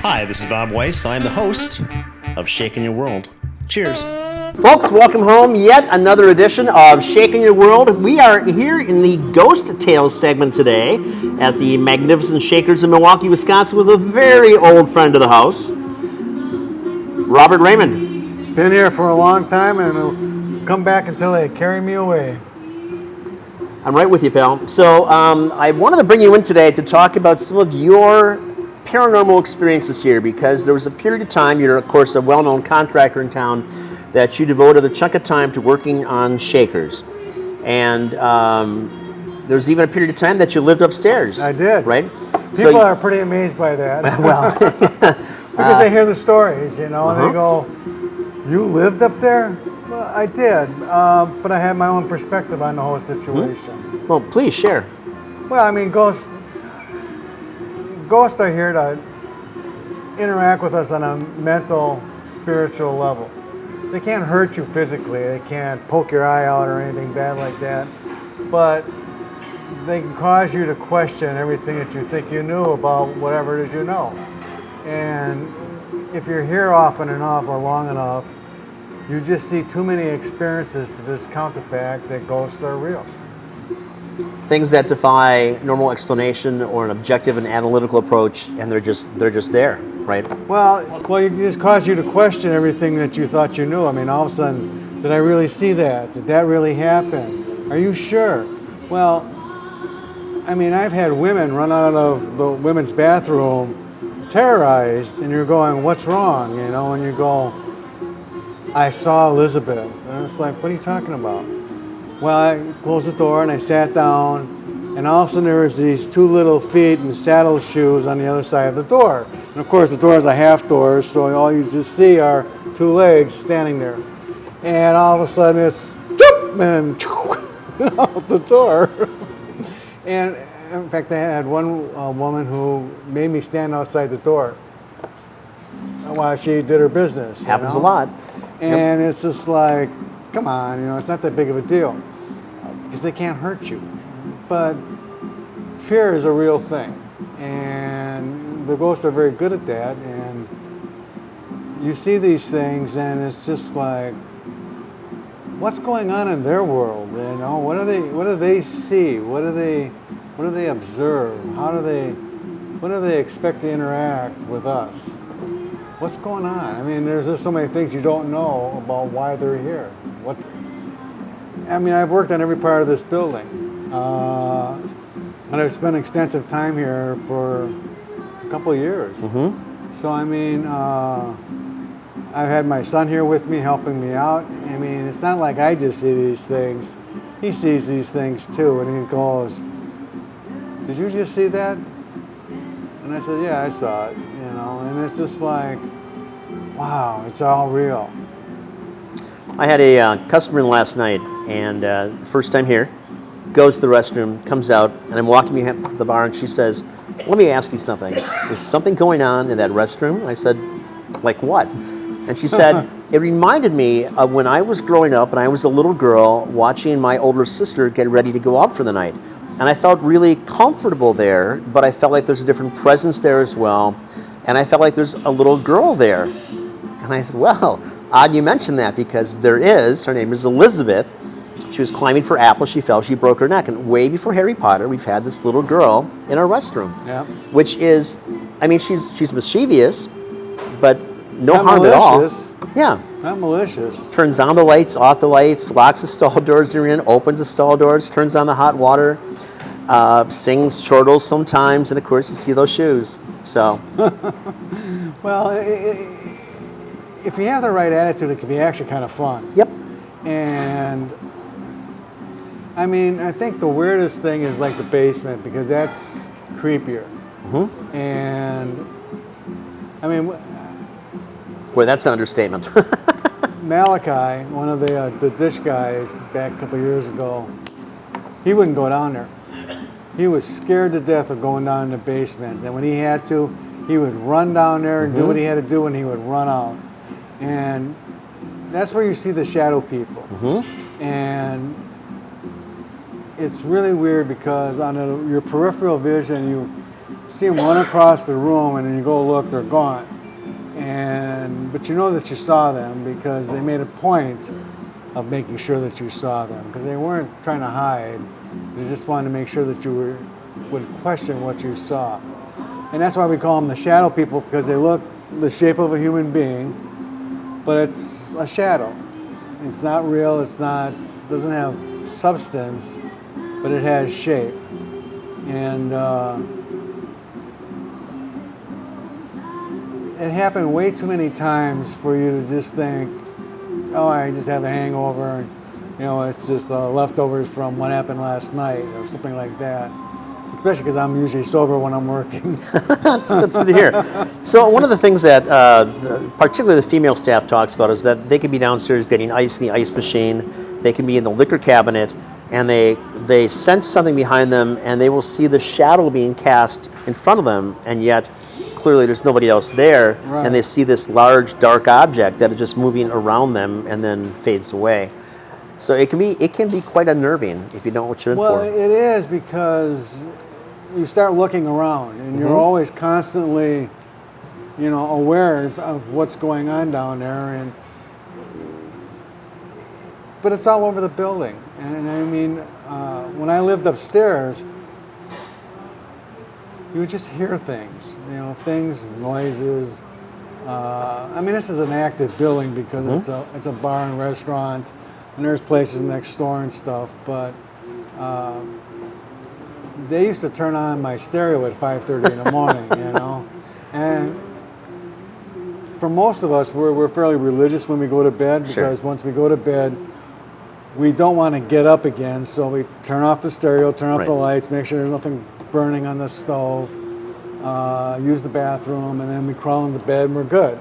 Hi, this is Bob Weiss. I am the host of Shakin' Your World. Cheers. Folks, welcome home. Yet another edition of Shakin' Your World. We are here in the Ghost Tales segment today at the magnificent Shakers in Milwaukee, Wisconsin with a very old friend of the house, Robert Raymond. Been here for a long time and it'll come back until they carry me away. I'm right with you, pal. So I wanted to bring you in today to talk about some of your paranormal experiences here, because there was a period of time, you're of course a well-known contractor in town, that you devoted a chunk of time to working on Shakers. And there's even a period of time that you lived upstairs. I did. Right? People are pretty amazed by that. Well, because they hear the stories, and they go, "You lived up there?" Well, I did, but I had my own perspective on the whole situation. Well, please share. Well, I mean, ghosts are here to interact with us on a mental, spiritual level. They can't hurt you physically. They can't poke your eye out or anything bad like that. But they can cause you to question everything that you think you knew about whatever it is you know. And if you're here often enough or long enough, you just see too many experiences to discount the fact that ghosts are real. Things that defy normal explanation or an objective and analytical approach, and they're just there, right? Well, it just caused you to question everything that you thought you knew. I mean, all of a sudden, did I really see that? Did that really happen? Are you sure? Well, I mean, I've had women run out of the women's bathroom terrorized, and you're going, what's wrong? And you go, I saw Elizabeth. And it's like, what are you talking about? Well, I closed the door and I sat down, and all of a sudden there was these two little feet in saddle shoes on the other side of the door. And of course the door is a half door, so all you just see are two legs standing there. And all of a sudden it's and out the door. And in fact, I had one woman who made me stand outside the door while she did her business. Happens a lot. And It's just like, come on, it's not that big of a deal. Because they can't hurt you. But fear is a real thing. And the ghosts are very good at that. And you see these things and it's just like, what's going on in their world? What do they see? What do they observe? What do they expect to interact with us? What's going on? I mean, there's just so many things you don't know about why they're here. I've worked on every part of this building. And I've spent extensive time here for a couple of years. Mm-hmm. So, I've had my son here with me, helping me out. I mean, it's not like I just see these things. He sees these things too, and he goes, "Did you just see that?" And I said, "Yeah, I saw it." And it's just like, wow, it's all real. I had a customer in last night, and first time here, goes to the restroom, comes out, and I'm walking behind the bar, and she says, "Let me ask you something. Is something going on in that restroom?" And I said, "Like what?" And she said, "It reminded me of when I was growing up and I was a little girl watching my older sister get ready to go out for the night. And I felt really comfortable there, but I felt like there's a different presence there as well. And I felt like there's a little girl there." And I said, "Well, odd you mention that, because there is. Her name is Elizabeth. She was climbing for apples. She fell. She broke her neck. And way before Harry Potter, we've had this little girl in our restroom." Yeah. Which is, she's mischievous, but no Not harm malicious. at all. Yeah. Not malicious. Turns on the lights, off the lights, locks the stall doors you're in, opens the stall doors, turns on the hot water, sings chortles sometimes, and of course you see those shoes. So. Well, if you have the right attitude, it can be actually kind of fun. Yep. And I think the weirdest thing is like the basement, because that's creepier. Mm-hmm. And Boy, that's an understatement. Malachi, one of the dish guys back a couple of years ago, he wouldn't go down there. He was scared to death of going down in the basement. And when he had to, he would run down there and do what he had to do, and he would run out. And that's where you see the shadow people. Mm-hmm. And it's really weird because on your peripheral vision, you see them run across the room, and then you go look, they're gone. But you know that you saw them because they made a point of making sure that you saw them, because they weren't trying to hide. They just wanted to make sure that you would question what you saw. And that's why we call them the shadow people, because they look the shape of a human being, but it's a shadow. It's not real, doesn't have substance, but it has shape. And it happened way too many times for you to just think, oh, I just have a hangover, it's just leftovers from what happened last night or something like that. Especially because I'm usually sober when I'm working. That's good to hear. So one of the things that particularly the female staff talks about is that they can be downstairs getting ice in the ice machine. They can be in the liquor cabinet, and they sense something behind them, and they will see the shadow being cast in front of them, and yet clearly there's nobody else there, right. And they see this large dark object that is just moving around them and then fades away. So it can be quite unnerving if you don't know what you're in Well, for. it is, because you start looking around, and you're always constantly, aware of what's going on down there, but it's all over the building. And I mean, when I lived upstairs, you would just hear things, things, noises. I mean, this is an active building because it's a bar and restaurant, and there's places next door and stuff, but they used to turn on my stereo at 5:30 in the morning, and for most of us, we're fairly religious when we go to bed, because once we go to bed, we don't want to get up again, so we turn off the stereo, turn off the lights, make sure there's nothing burning on the stove, use the bathroom, and then we crawl into bed and we're good.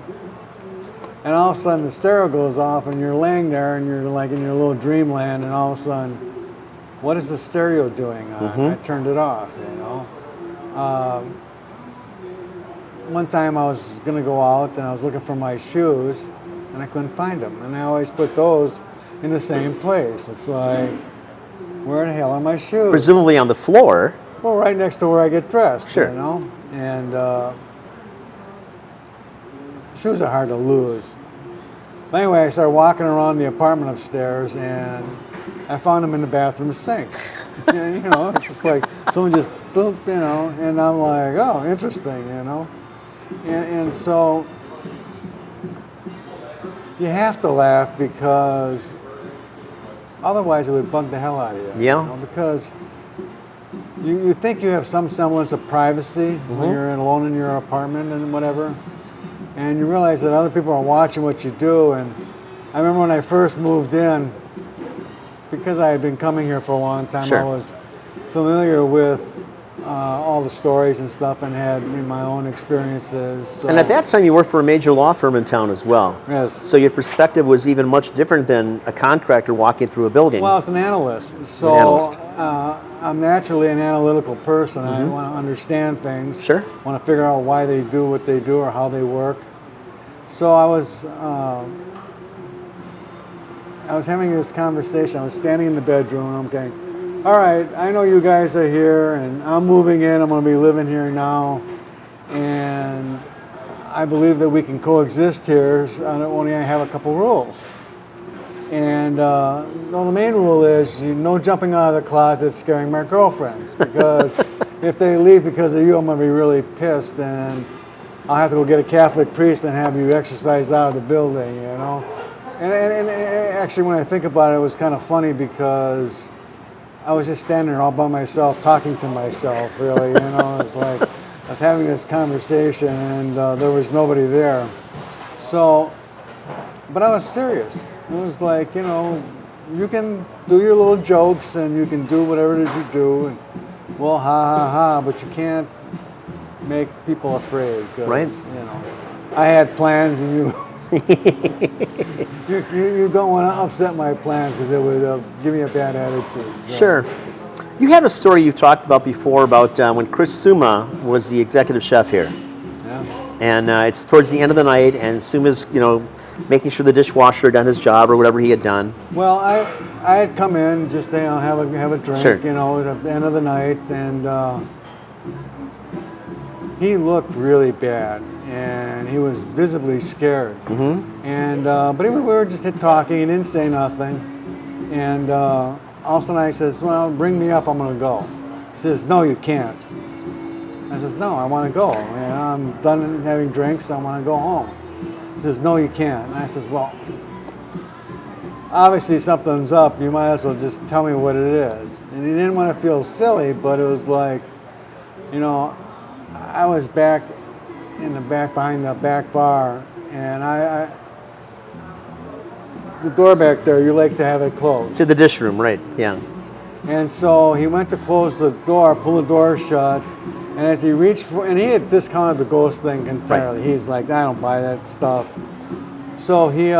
And all of a sudden the stereo goes off and you're laying there and you're like in your little dreamland, and all of a sudden, what is the stereo doing on? I turned it off, One time I was going to go out and I was looking for my shoes and I couldn't find them. And I always put those in the same place. It's like, where the hell are my shoes? Presumably on the floor. Well, right next to where I get dressed, Sure. And shoes are hard to lose. But anyway, I started walking around the apartment upstairs, and I found them in the bathroom sink. It's just like someone just boop, and I'm like, oh, interesting, And so you have to laugh, because otherwise it would bug the hell out of you. Yeah. Because you think you have some semblance of privacy when you're alone in your apartment and whatever, and you realize that other people are watching what you do. And I remember when I first moved in, because I had been coming here for a long time, Sure. I was familiar with all the stories and stuff, and had my own experiences. So. And at that time, you worked for a major law firm in town as well. Yes. So your perspective was even much different than a contractor walking through a building. Well, it's an analyst. So An analyst. I'm naturally an analytical person. I want to understand things. Sure. I want to figure out why they do what they do or how they work. So I was having this conversation. I was standing in the bedroom, and I'm going, all right, I know you guys are here, and I'm moving in. I'm going to be living here now, and I believe that we can coexist here. Only I have a couple rules. And the main rule is no jumping out of the closet scaring my girlfriends, because if they leave because of you, I'm going to be really pissed, and I'll have to go get a Catholic priest and have you exorcised out of the building, And actually, when I think about it, it was kind of funny, because I was just standing there all by myself, talking to myself, really, It's like I was having this conversation, and there was nobody there. So, but I was serious. It was like, you can do your little jokes, and you can do whatever it is you do, and well, ha, ha, ha, but you can't make people afraid. 'Cause, Right. I had plans, and you don't want to upset my plans, because it would give me a bad attitude. So. Sure. You have a story you've talked about before about when Chris Suma was the executive chef here. Yeah. And it's towards the end of the night, and Suma's, making sure the dishwasher had done his job or whatever he had done. Well, I had come in just to have a drink, Sure. at the end of the night, and he looked really bad, and he was visibly scared. And but anyway, we were just talking. He didn't say nothing, and all of a sudden I says, "Well, bring me up. I'm going to go." He says, "No, you can't." I says, "No, I want to go. And I'm done having drinks. I want to go home." He says, "No, you can't." And I says, "Well, obviously something's up. You might as well just tell me what it is." And he didn't want to feel silly, but it was like, you know, I was back in the back behind the back bar, and the door back there, you like to have it closed. To the dish room, right? Yeah. And so he went to close the door, pull the door shut, and as he reached for, and he had discounted the ghost thing entirely. Right. He's like, "I don't buy that stuff." So he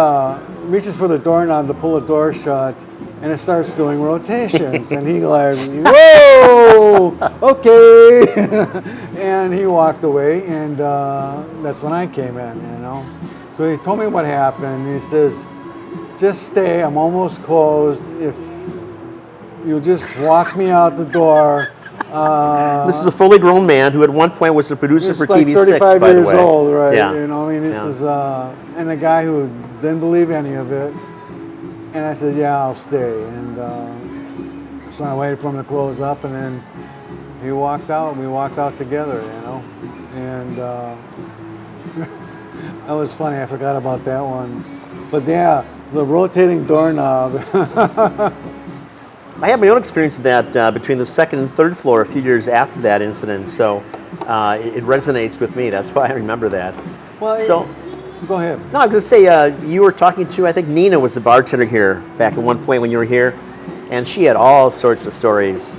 reaches for the doorknob to pull the door shut, and it starts doing rotations. And he like, "Whoa, okay." And he walked away, and that's when I came in, you know. So he told me what happened. He says, "Just stay, I'm almost closed. If you'll just walk me out the door." This is a fully grown man who at one point was the producer for like TV6, 35 by the years way. old, right? Yeah. You know, I mean, this Yeah. is, and a guy who didn't believe any of it. And I said, "Yeah, I'll stay." And so I waited for him to close up, and then he walked out, and we walked out together, you know. And that was funny, I forgot about that one. But yeah, the rotating doorknob. I had my own experience of that between the second and third floor a few years after that incident, so it resonates with me. That's why I remember that. Well, So, go ahead. no, I was going to say, you were talking to, I think Nina was the bartender here back at one point when you were here, and she had all sorts of stories.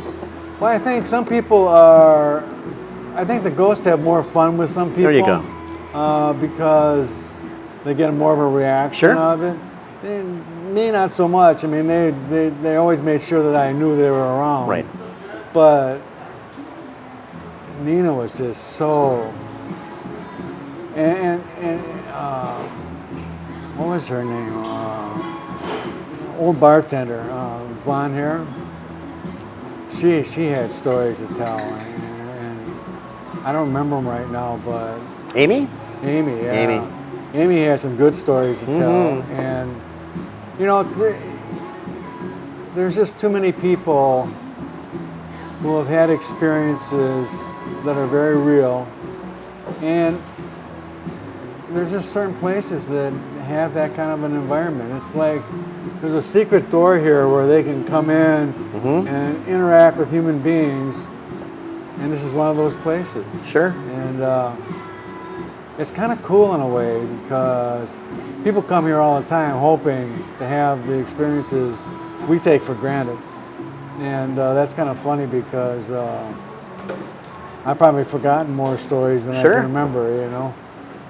Well, I think some people are, I think the ghosts have more fun with some people. There you go. Because they get more of a reaction Sure. out of it. Me, not so much. I mean, they always made sure that I knew they were around. Right. But Nina was just so. And what was her name? Old bartender, blonde hair. She had stories to tell, and I don't remember them right now, but Amy? Amy, yeah. Amy has some good stories to tell, and you know, there's just too many people who have had experiences that are very real, and there's just certain places that have that kind of an environment. It's like there's a secret door here where they can come in and interact with human beings, and this is one of those places. Sure. And it's kind of cool in a way because people come here all the time hoping to have the experiences we take for granted. And that's kind of funny because I've probably forgotten more stories than I Sure. can remember, you know.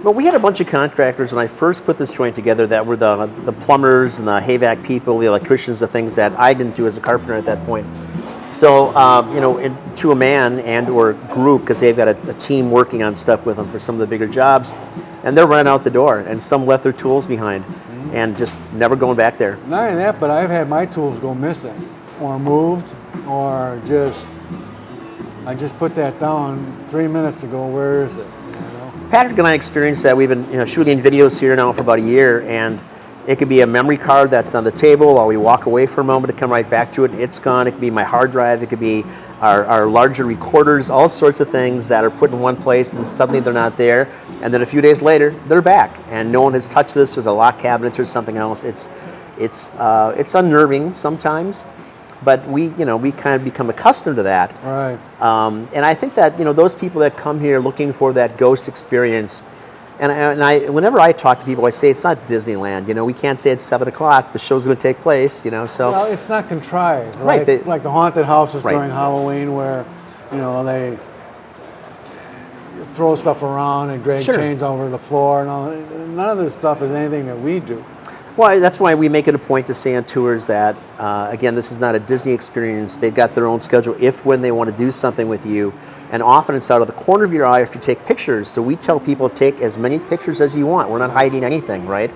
Well, we had a bunch of contractors when I first put this joint together that were the plumbers and the HVAC people, the electricians, the things that I didn't do as a carpenter at that point. So, you know, to a man and or group, because they've got a team working on stuff with them for some of the bigger jobs, and they're running out the door, and some left their tools behind and just never going back there. Not only that, but I've had my tools go missing or moved or I just put that down 3 minutes ago, where is it? Patrick and I experienced that. We've been shooting videos here now for about a year, and it could be a memory card that's on the table while we walk away for a moment to come right back to it, and it's gone. It could be my hard drive. It could be our larger recorders, all sorts of things that are put in one place, and suddenly they're not there. And then a few days later, they're back, and no one has touched this with a locked cabinet or something else. It's unnerving sometimes, but we kind of become accustomed to that. Right. And I think that those people that come here looking for that ghost experience, and I whenever I talk to people, I say it's not Disneyland. We can't say it's 7 o'clock. The show's going to take place. So well, it's not contrived, right? right? Like the haunted houses right. during Halloween, where they throw stuff around and drag Sure. chains over the floor, and all. None of this stuff is anything that we do. Well, that's why we make it a point to say on tours that, again, this is not a Disney experience. They've got their own schedule when they want to do something with you. And often it's out of the corner of your eye if you take pictures. So we tell people take as many pictures as you want. We're not hiding anything, right?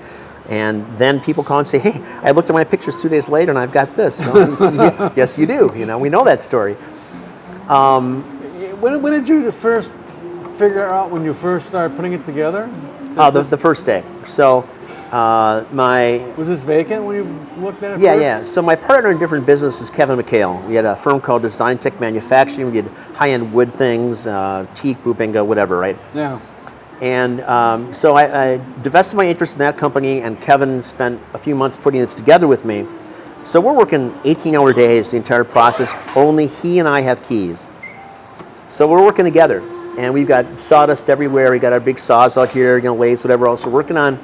And then people call and say, hey, I looked at my pictures 2 days later and I've got this. Well, yes, you do. We know that story. When did you first figure out when you first started putting it together? The first day. So my Was this vacant when you looked at it Yeah, first? yeah. So my partner in different business is Kevin McHale. We had a firm called Design Tech Manufacturing. We did high-end wood things, teak, bubinga, whatever, right? Yeah. And so I divested my interest in that company, and Kevin spent a few months putting this together with me. So we're working 18-hour days, the entire process. Only he and I have keys. So we're working together, and we've got sawdust everywhere. We got our big saws out here, lathes, whatever else we're working on.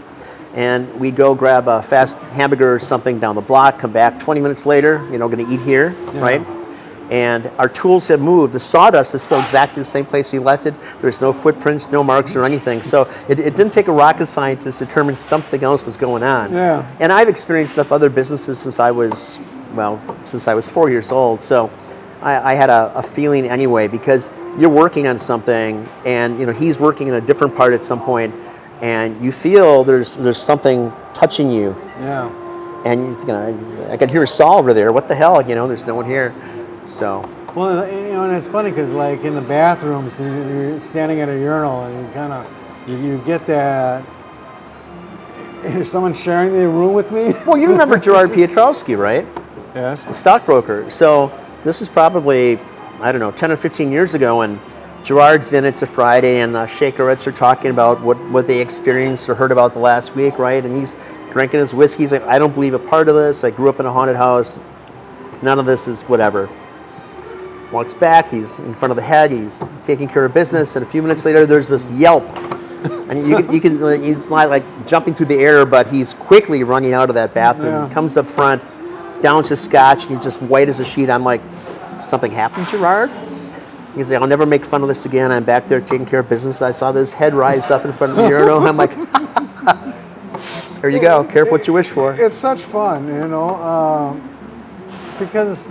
And we go grab a fast hamburger or something down the block, come back 20 minutes later, going to eat here, right? And our tools have moved. The sawdust is still exactly the same place we left it. There's no footprints, no marks or anything. So it didn't take a rocket scientist to determine something else was going on. Yeah. And I've experienced enough other businesses since I was 4 years old. So I had a feeling anyway, because you're working on something and he's working in a different part at some point, and you feel there's something touching you. Yeah. And you think, I can hear Saul over there. What the hell? There's no one here. So. Well, and it's funny because like in the bathrooms, you're standing at a urinal and you kind of, you get that, is someone sharing the room with me? Well, you remember Gerard Piotrowski, right? Yes. The stockbroker. So this is probably, 10 or 15 years ago, and Gerard's in It's a Friday, and the Shakers are talking about what they experienced or heard about the last week, right? And he's drinking his whiskey. He's like, I don't believe a part of this. I grew up in a haunted house. None of this is whatever. Walks back. He's in front of the head. He's taking care of business. And a few minutes later, there's this yelp. And you can it's not like jumping through the air, but he's quickly running out of that bathroom. Yeah. Comes up front, downs his scotch, and he's just white as a sheet. I'm like, something happened, Gerard? He's like, I'll never make fun of this again. I'm back there taking care of business. I saw this head rise up in front of the urinal. I'm like, there you go. Careful what you wish for. It's such fun, because,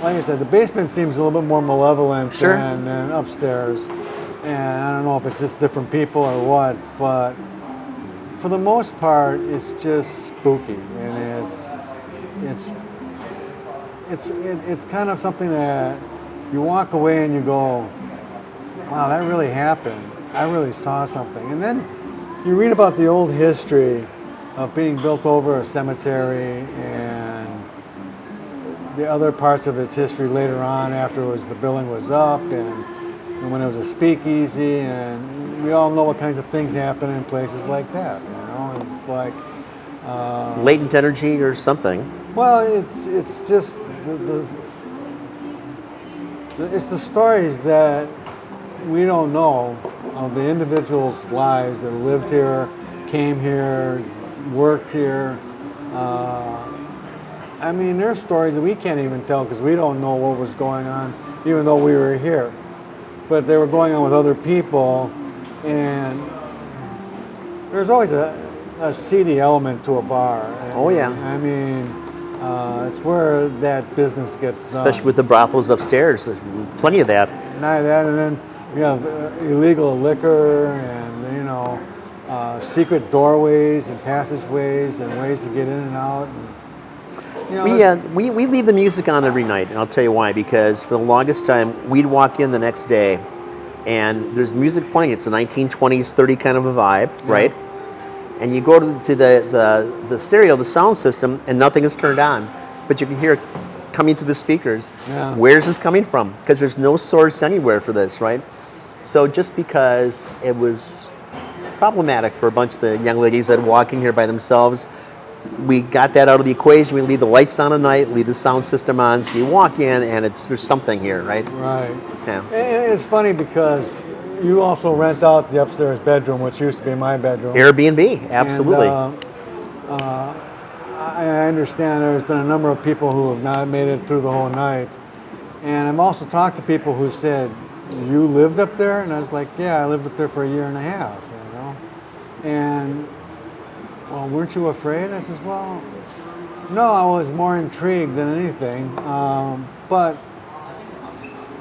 like I said, the basement seems a little bit more malevolent Sure. than upstairs. And I don't know if it's just different people or what, but for the most part, it's just spooky. And it's kind of something that you walk away and you go, wow, that really happened. I really saw something. And then you read about the old history of being built over a cemetery and the other parts of its history later on after the building was up and when it was a speakeasy, and we all know what kinds of things happen in places like that. It's like Latent energy or something. well, it's just it's the stories that we don't know of the individuals' lives that lived here, came here, worked here. There's stories that we can't even tell because we don't know what was going on, even though we were here. But they were going on with other people, and there's always a seedy element to a bar. Oh, yeah. It's where that business gets done. Especially with the brothels upstairs. There's plenty of that. Not that, and then you have illegal liquor and secret doorways and passageways and ways to get in and out. We leave the music on every night, and I'll tell you why. Because for the longest time, we'd walk in the next day, and there's music playing. It's a 1920s, 30 kind of a vibe, right? And you go to the stereo, the sound system, and nothing is turned on, but you can hear it coming through the speakers. Yeah. Where's this coming from? Because there's no source anywhere for this, right? So just because it was problematic for a bunch of the young ladies that walk in here by themselves, we got that out of the equation. We leave the lights on at night, leave the sound system on, so you walk in and there's something here, right? Right. Yeah. And it's funny because you also rent out the upstairs bedroom, which used to be my bedroom. Airbnb, absolutely. And, I understand there's been a number of people who have not made it through the whole night. And I've also talked to people who said, you lived up there? And I was like, yeah, I lived up there for a year and a half, And, well, weren't you afraid? I says, well, no, I was more intrigued than anything. But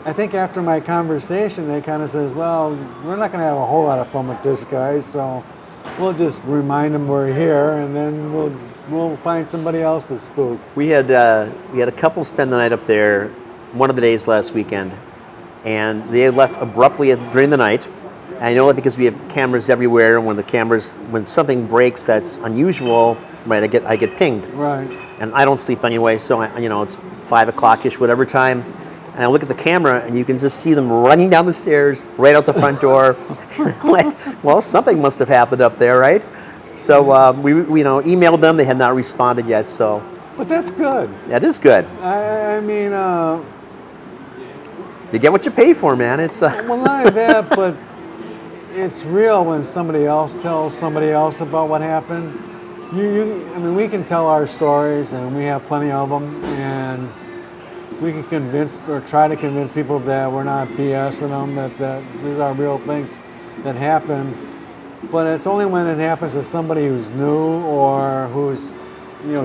I think after my conversation, they kind of says, well, we're not going to have a whole lot of fun with this guy, so we'll just remind him we're here, and then we'll find somebody else to spook. We had a couple spend the night up there one of the days last weekend, and they left abruptly during the night. And I know that because we have cameras everywhere, and when something breaks that's unusual, right, I get pinged. Right. And I don't sleep anyway, so it's 5 o'clock-ish, whatever time. And I look at the camera, and you can just see them running down the stairs, right out the front door. Like, well, something must have happened up there, right? So we emailed them. They have not responded yet. So. But that's good. That is good. I mean, you get what you pay for, man. It's well, not only that, but it's real when somebody else tells somebody else about what happened. I mean, we can tell our stories, and we have plenty of them, and we can convince or try to convince people that we're not BSing them, that these are real things that happen. But it's only when it happens to somebody who's new or who's,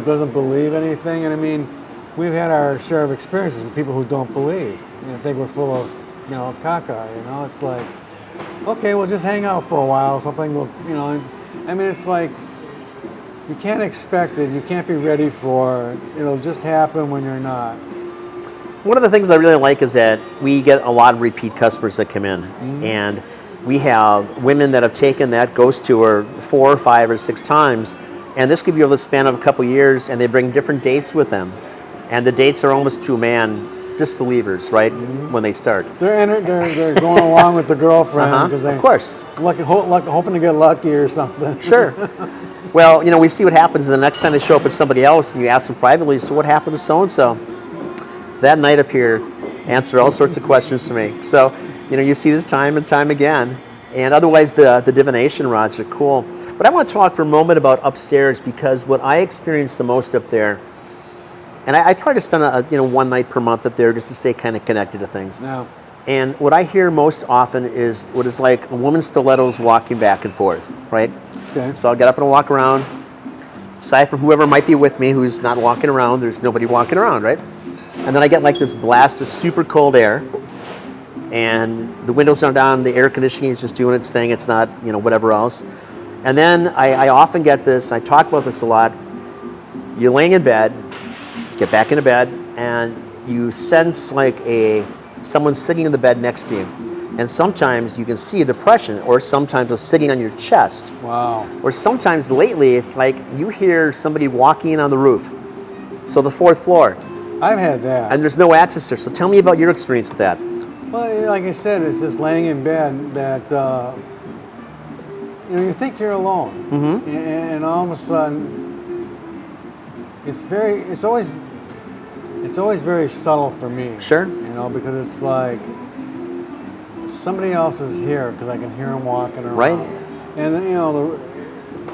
doesn't believe anything. And I mean, we've had our share of experiences with people who don't believe. Think we're full of, caca. It's like, okay, we'll just hang out for a while. Something will, I mean, it's like, you can't expect it. You can't be ready for it. It'll just happen when you're not. One of the things I really like is that we get a lot of repeat customers that come in. Mm-hmm. And we have women that have taken that ghost tour 4 or 5 or 6 times. And this could be over the span of a couple years, and they bring different dates with them. And the dates are almost to a man disbelievers, right, when they start. They're going along with the girlfriend because of course, hoping to get lucky or something. Sure. Well, we see what happens the next time they show up with somebody else, and you ask them privately, so what happened to so-and-so? That night up here, answer all sorts of questions to me. So, you see this time and time again. And otherwise, the divination rods are cool. But I want to talk for a moment about upstairs, because what I experience the most up there, and I try to spend one night per month up there just to stay kind of connected to things. Yeah. And what I hear most often is what is like a woman's stilettos walking back and forth, right? Okay. So I'll get up and walk around. Aside from whoever might be with me who's not walking around, there's nobody walking around, right? And then I get like this blast of super cold air, and the windows are down, the air conditioning is just doing its thing, it's not, whatever else. And then I often get this, I talk about this a lot, you're laying in bed, get back into bed, and you sense like someone sitting in the bed next to you. And sometimes you can see a depression, or sometimes it's sitting on your chest. Wow. Or sometimes lately it's like you hear somebody walking on the roof. So the 4th floor. I've had that. And there's no access there. So tell me about your experience with that. Well, like I said, it's just laying in bed that, you think you're alone. Mm-hmm. And all of a sudden, it's always very subtle for me. Sure. Because it's like somebody else is here because I can hear them walking around. Right. And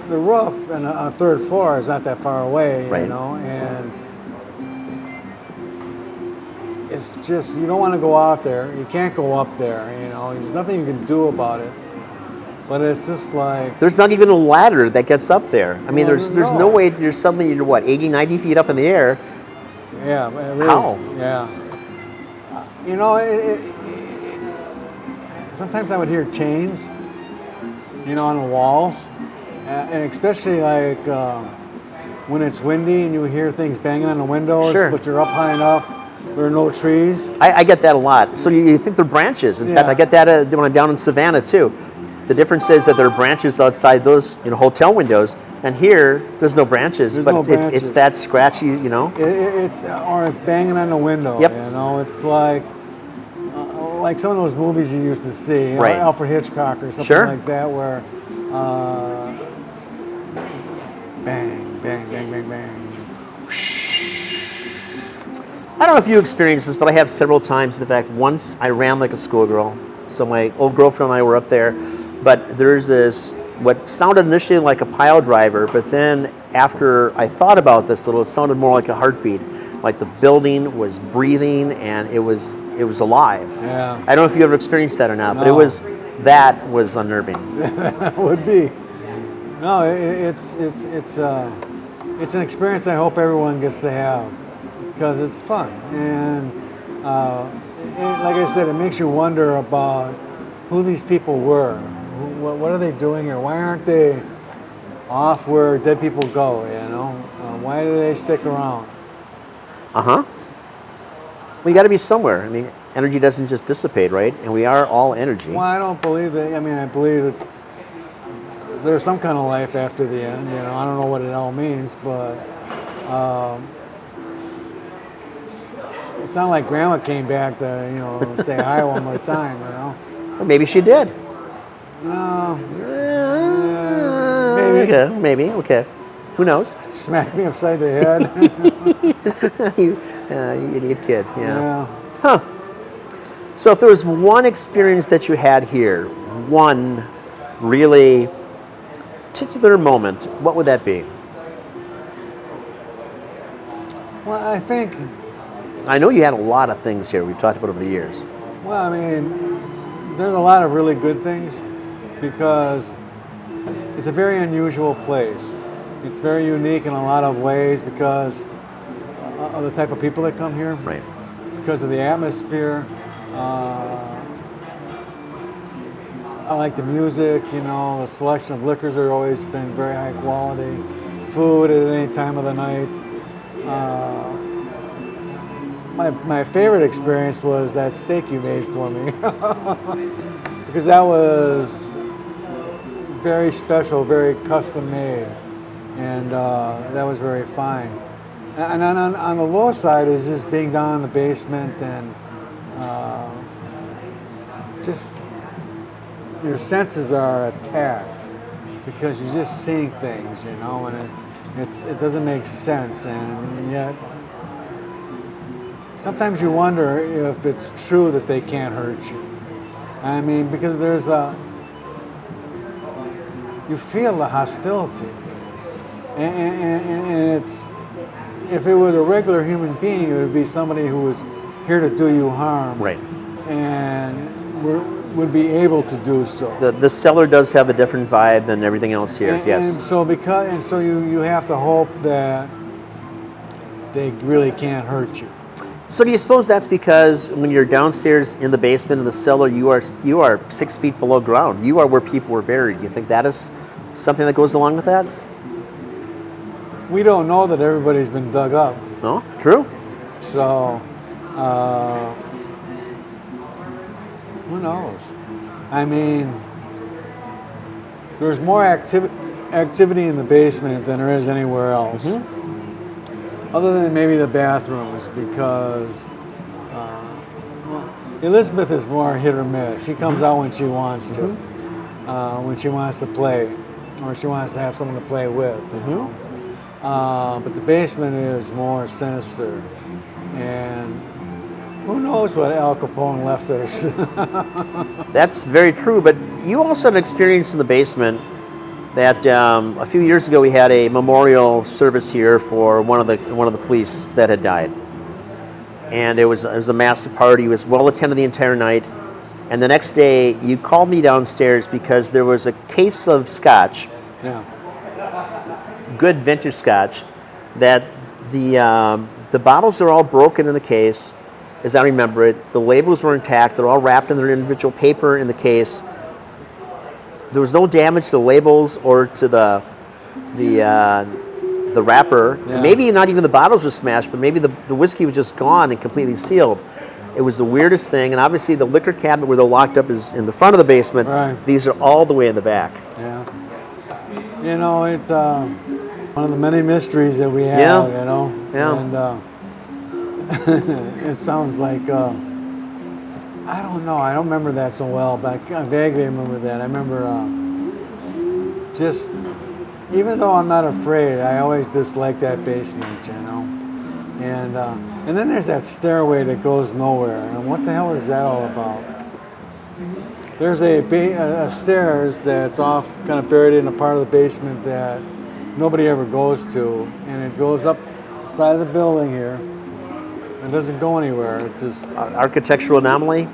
the roof and a 3rd floor is not that far away, right. And it's just, you don't want to go out there. You can't go up there, There's nothing you can do about it. But it's just like... There's not even a ladder that gets up there. I mean, there's no way, suddenly you're 80, 90 feet up in the air. Yeah, at least. How? Yeah. Sometimes I would hear chains, on the walls. And especially like when it's windy and you hear things banging on the windows, sure. But you're up high enough, there are no trees. I get that a lot. So you think they're branches. In fact, I get that when I'm down in Savannah too. The difference is that there are branches outside those hotel windows, and here there's no branches. There's but no branches. It's that scratchy, It's banging on the window. Yep. It's like some of those movies you used to see, right. Alfred Hitchcock or something sure. like that, where bang, bang, bang, bang, bang. I don't know if you experienced this, but I have several times. In fact, once I ran like a schoolgirl. So my old girlfriend and I were up there, but there's this, what sounded initially like a pile driver, but then after I thought about this a little, it sounded more like a heartbeat. Like the building was breathing and it was alive. Yeah. I don't know if you ever experienced that or not, but that was unnerving. That would be. No, it's an experience I hope everyone gets to have, because it's fun. And like I said, it makes you wonder about who these people were. What are they doing here? Why aren't they off where dead people go, Why do they stick around? Well, you got to be somewhere. I mean, energy doesn't just dissipate, right? And we are all energy. Well, I don't believe that. I mean, I believe that there's some kind of life after the end. You know, I don't know what it all means, but it sounded like Grandma came back to, you know, say hi one more time. You know. Well, maybe she did. No. Maybe. Okay, maybe. Okay. Who knows? Smacked me upside the head. you idiot kid. Yeah. Huh. So if there was one experience that you had here, one really particular moment, what would that be? Well, I think. I know you had a lot of things here we've talked about over the years. Well, I mean, there's a lot of really good things because it's a very unusual place. It's very unique in a lot of ways because of the type of people that come here. Right. Because of the atmosphere. I like the music, you know, the selection of liquors have always been very high quality. Food at any time of the night. My favorite experience was that steak you made for me. Because that was very special, very custom made. And that was very fine. And on the low side is just being down in the basement and just your senses are attacked because you're just seeing things, you know, and it doesn't make sense, and yet sometimes you wonder if it's true that they can't hurt you. I mean, because you feel the hostility, and it's, if it was a regular human being, it would be somebody who was here to do you harm, Right. and would be able to do so. The cellar does have a different vibe than everything else here. Yes. And so you have to hope that they really can't hurt you. So do you suppose that's because when you're downstairs in the basement in the cellar, you are 6 feet below ground. You are where people were buried. You think that is something that goes along with that? We don't know that everybody's been dug up. No? True? So, who knows? I mean, there's more activity in the basement than there is anywhere else. Mm-hmm. Other than maybe the bathrooms, because Elizabeth is more hit or miss. She comes out when she wants to, when she wants to play, or she wants to have someone to play with. You know? But the basement is more sinister, and who knows what Al Capone left us. That's very true, but you also had an experience in the basement that a few years ago we had a memorial service here for one of the police that had died. And it was a massive party. It was well attended the entire night. And the next day you called me downstairs because there was a case of scotch, good vintage scotch, that the bottles are all broken in the case. As I remember it, the labels were intact. They're all wrapped in their individual paper in the case. There was no damage to the labels or to the wrapper. Yeah. Maybe not even the bottles were smashed, but maybe the whiskey was just gone and completely sealed. It was the weirdest thing. And obviously the liquor cabinet where they're locked up is in the front of the basement. Right. These are all the way in the back. Yeah. You know, it's one of the many mysteries that we have, Yeah. you know. Yeah. And it sounds like, I don't know, I don't remember that so well, but I vaguely remember that. I remember just, even though I'm not afraid, I always dislike that basement, you know. And then there's that stairway that goes nowhere. And what the hell is that all about? There's a stairs that's off, kind of buried in a part of the basement that nobody ever goes to, and it goes up the side of the building here. It doesn't go anywhere. It just Architectural anomaly.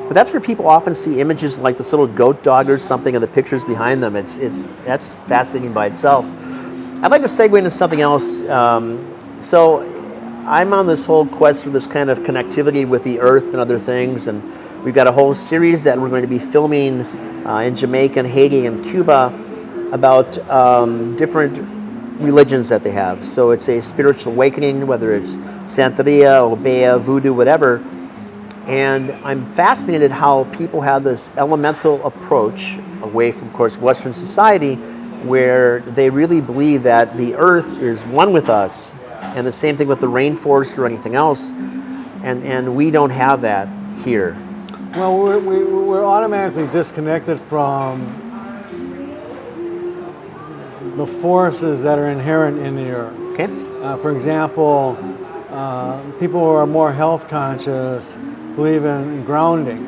But that's where people often see images like this little goat dog or something and the pictures behind them. That's fascinating by itself. I'd like to segue into something else. So I'm on this whole quest for this kind of connectivity with the earth and other things, and we've got a whole series that we're going to be filming in Jamaica and Haiti and Cuba about different religions that they have. So it's a spiritual awakening, whether it's Santeria, Obeah, Voodoo, whatever. And I'm fascinated how people have this elemental approach away from, of course, Western society, where they really believe that the earth is one with us, and the same thing with the rainforest or anything else, and we don't have that here. Well, we're automatically disconnected from the forces that are inherent in the earth. Okay? For example, people who are more health conscious believe in grounding,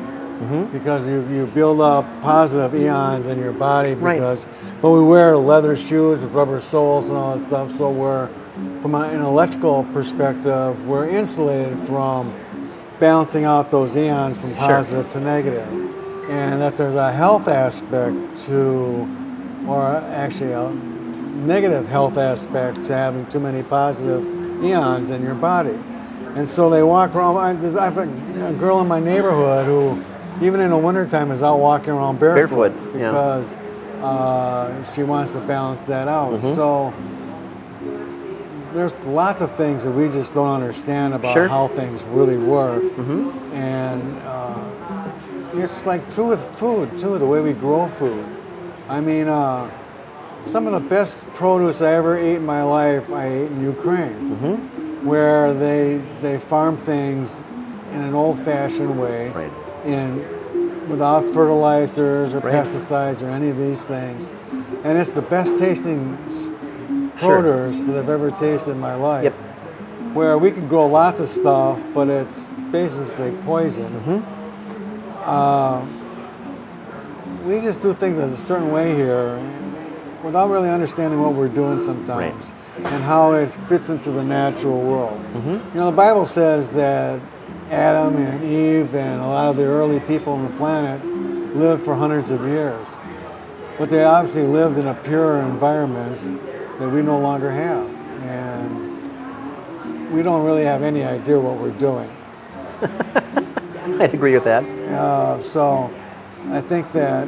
because you build up positive ions in your body. Because, but we wear leather shoes with rubber soles and all that stuff, so we're, from an electrical perspective, we're insulated from balancing out those ions from positive to negative. And that there's a health aspect to, or actually a negative health aspect to having too many positive ions in your body. And so they walk around. I have a girl in my neighborhood who, even in the wintertime, is out walking around barefoot because she wants to balance that out. So there's lots of things that we just don't understand about how things really work. And it's like true with food, too, the way we grow food. I mean, some of the best produce I ever ate in my life, I ate in Ukraine, where they farm things in an old-fashioned way, without fertilizers or pesticides or any of these things. And it's the best tasting produce that I've ever tasted in my life. Where we can grow lots of stuff, but it's basically poison. We just do things a certain way here without really understanding what we're doing sometimes and how it fits into the natural world. You know, the Bible says that Adam and Eve and a lot of the early people on the planet lived for hundreds of years. But they obviously lived in a pure environment that we no longer have. And we don't really have any idea what we're doing. I'd agree with that. So I think that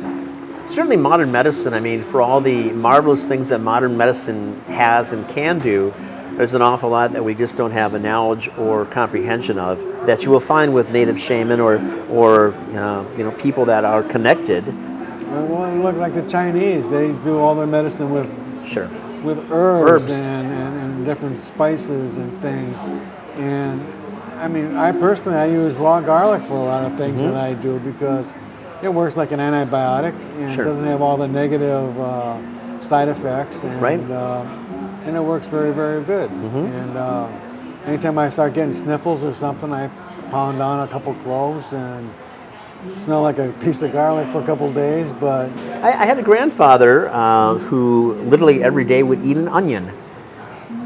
certainly modern medicine, I mean, for all the marvelous things that modern medicine has and can do, there's an awful lot that we just don't have a knowledge or comprehension of that you will find with native shaman or you know, people that are connected. Well, look like the Chinese. They do all their medicine with with herbs. And different spices and things. And I mean, I use raw garlic for a lot of things that I do because it works like an antibiotic and it doesn't have all the negative side effects. And it works very, very good. And anytime I start getting sniffles or something, I pound on a couple cloves and smell like a piece of garlic for a couple days. But I had a grandfather who literally every day would eat an onion.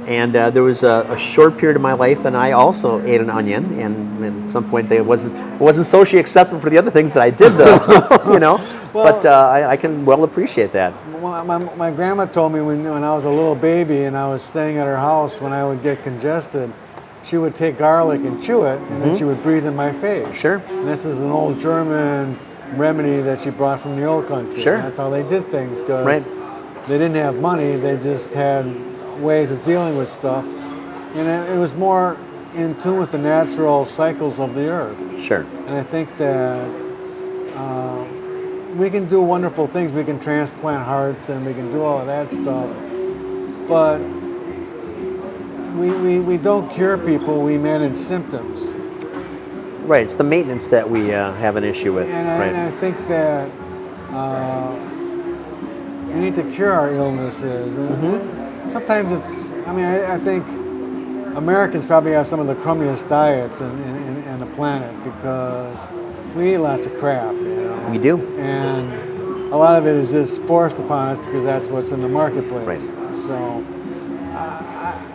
And there was a short period of my life, and I also ate an onion. And at some point, it wasn't socially acceptable for the other things that I did, though. You know. Well, but I can well appreciate that. My grandma told me when I was a little baby and I was staying at her house, when I would get congested, she would take garlic and chew it, and then she would breathe in my face. And this is an old German remedy that she brought from the old country. And that's how they did things, because they didn't have money. They just had ways of dealing with stuff, and it was more in tune with the natural cycles of the earth. And I think that we can do wonderful things. We can transplant hearts and we can do all of that stuff, but we don't cure people. We manage symptoms. It's the maintenance that we have an issue with. And I think that we need to cure our illnesses. And sometimes it's, I think Americans probably have some of the crummiest diets in the planet because we eat lots of crap, you know. We do. And a lot of it is just forced upon us because that's what's in the marketplace. So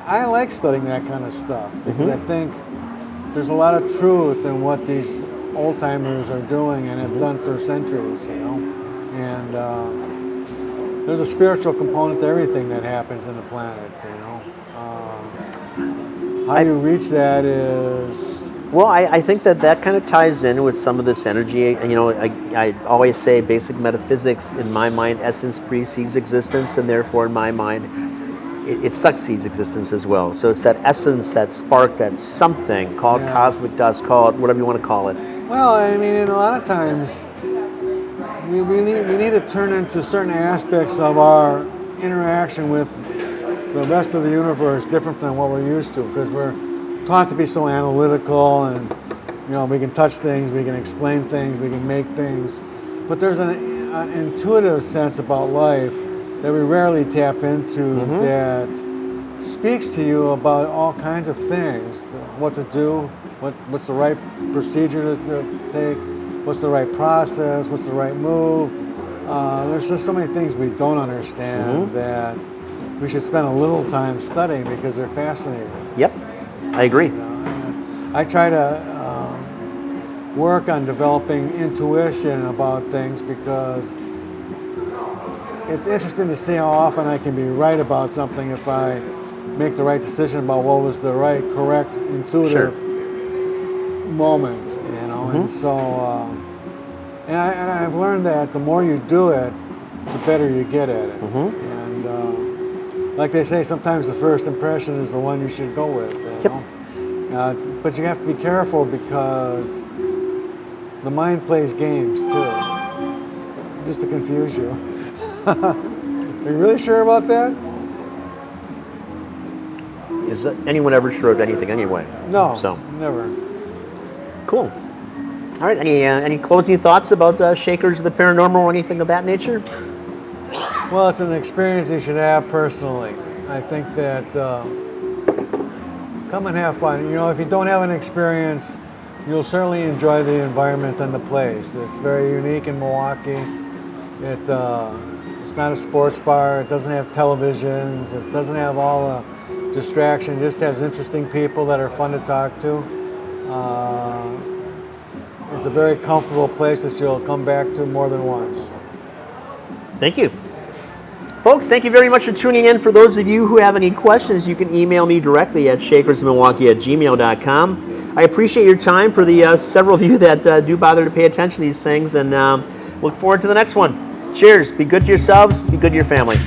I like studying that kind of stuff because I think there's a lot of truth in what these old timers are doing and have done for centuries, you know. And there's a spiritual component to everything that happens in the planet, you know. How you reach that is... Well, I think that kind of ties in with some of this energy. You know, I always say basic metaphysics, in my mind, essence precedes existence, and therefore, in my mind, it succeeds existence as well. So it's that essence, that spark, that something, call it cosmic dust, call it whatever you want to call it. Well, I mean, and a lot of times we need to turn into certain aspects of our interaction with the rest of the universe different than what we're used to, because we're taught to be so analytical, and we can touch things, we can explain things, we can make things, but there's an intuitive sense about life that we rarely tap into that speaks to you about all kinds of things, what to do, what's the right procedure to take, what's the right process, what's the right move. There's just so many things we don't understand that we should spend a little time studying because they're fascinating. Yep, I agree. I try to work on developing intuition about things because it's interesting to see how often I can be right about something if I make the right decision about what was the right, correct, intuitive moment, And so, and I've learned that the more you do it, the better you get at it. And like they say, sometimes the first impression is the one you should go with. But you have to be careful because the mind plays games too, just to confuse you. Are you really sure about that? Is anyone ever sure of anything anyway? No, so never. Cool. All right. Any closing thoughts about Shakers of the Paranormal or anything of that nature? Well, it's an experience you should have personally. I think that come and have fun. If you don't have an experience, you'll certainly enjoy the environment and the place. It's very unique in Milwaukee. It's not a sports bar. It doesn't have televisions. It doesn't have all the distraction. It just has interesting people that are fun to talk to. It's a very comfortable place that you'll come back to more than once. Thank you. Folks, thank you very much for tuning in. For those of you who have any questions, you can email me directly at shakersmilwaukee@gmail.com. I appreciate your time for the several of you that do bother to pay attention to these things, and look forward to the next one. Cheers. Be good to yourselves. Be good to your family.